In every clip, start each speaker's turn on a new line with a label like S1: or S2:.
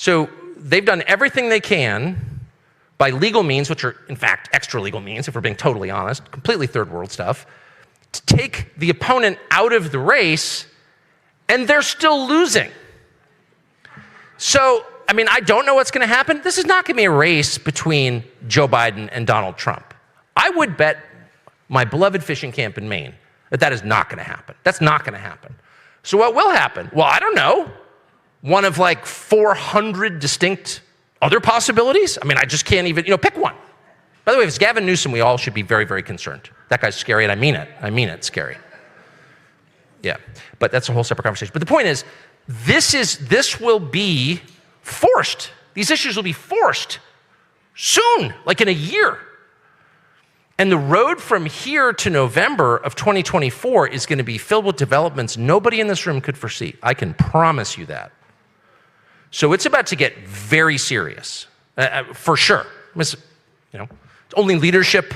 S1: So they've done everything they can by legal means, which are in fact extra legal means, if we're being totally honest, completely third world stuff, to take the opponent out of the race, and they're still losing. So, I mean, I don't know what's going to happen. This is not going to be a race between Joe Biden and Donald Trump. I would bet my beloved fishing camp in Maine that is not going to happen. That's not going to happen. So what will happen? Well, I don't know. One of like 400 distinct other possibilities? I mean, I just can't even, pick one. By the way, if it's Gavin Newsom, we all should be very, very concerned. That guy's scary, and I mean it. I mean it, scary. Yeah, but that's a whole separate conversation. But the point is, this will be forced. These issues will be forced soon, like in a year. And the road from here to November of 2024 is going to be filled with developments nobody in this room could foresee. I can promise you that. So it's about to get very serious, for sure. It's only leadership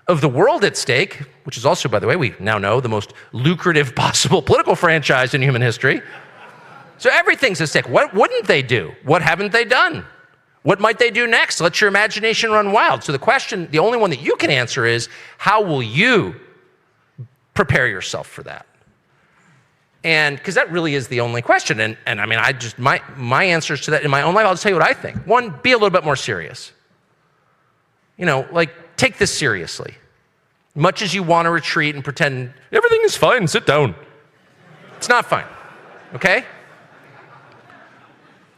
S1: of the world at stake, which is also, by the way, we now know, the most lucrative possible political franchise in human history. So everything's at stake. What wouldn't they do? What haven't they done? What might they do next? Let your imagination run wild. So the question, the only one that you can answer is, how will you prepare yourself for that? And because that really is the only question. And I mean, my answers to that in my own life, I'll just tell you what I think. One, be a little bit more serious. Take this seriously. Much as you want to retreat and pretend everything is fine, sit down. It's not fine, okay?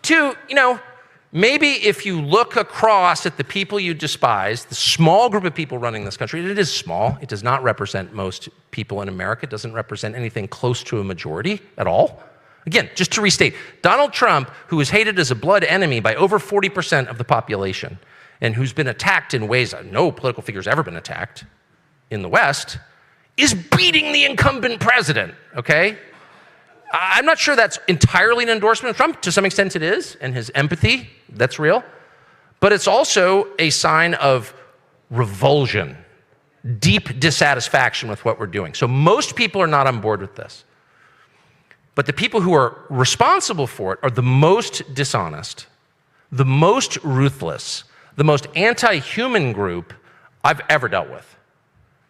S1: Two, maybe if you look across at the people you despise, the small group of people running this country, and it is small, it does not represent most people in America, it doesn't represent anything close to a majority at all. Again, just to restate, Donald Trump, who is hated as a blood enemy by over 40% of the population, and who's been attacked in ways that no political figure's ever been attacked in the West, is beating the incumbent president, okay? I'm not sure that's entirely an endorsement of Trump. To some extent it is, and his empathy, that's real. But it's also a sign of revulsion, deep dissatisfaction with what we're doing. So most people are not on board with this. But the people who are responsible for it are the most dishonest, the most ruthless, the most anti-human group I've ever dealt with.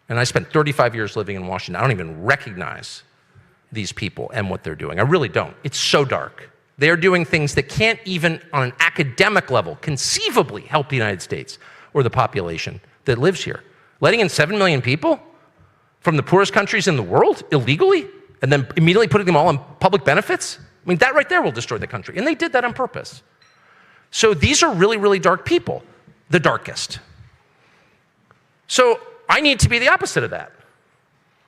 S1: And I spent 35 years living in Washington. I don't even recognize these people and what they're doing. I really don't. It's so dark. They're doing things that can't even on an academic level conceivably help the United States or the population that lives here. Letting in 7 million people from the poorest countries in the world illegally and then immediately putting them all on public benefits? I mean, that right there will destroy the country. And they did that on purpose. So these are really, really dark people, the darkest. So I need to be the opposite of that.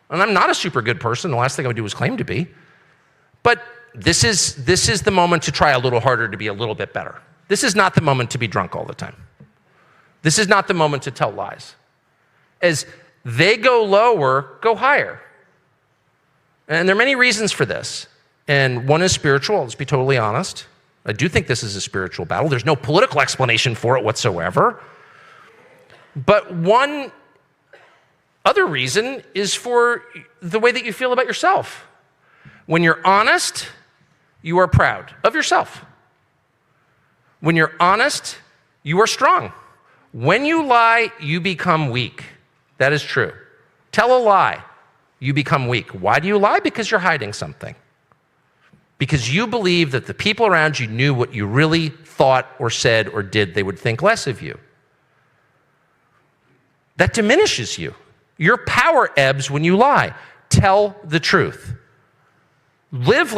S1: And I'm not a super good person. The last thing I would do is claim to be. But this is the moment to try a little harder to be a little bit better. This is not the moment to be drunk all the time. This is not the moment to tell lies. As they go lower, go higher. And there are many reasons for this. And one is spiritual. I'll just be totally honest. I do think this is a spiritual battle. There's no political explanation for it whatsoever. But one other reason is for the way that you feel about yourself. When you're honest, you are proud of yourself. When you're honest, you are strong. When you lie, you become weak. That is true. Tell a lie, you become weak. Why do you lie? Because you're hiding something. Because you believe that the people around you knew what you really thought or said or did, they would think less of you. That diminishes you. Your power ebbs when you lie. Tell the truth. Live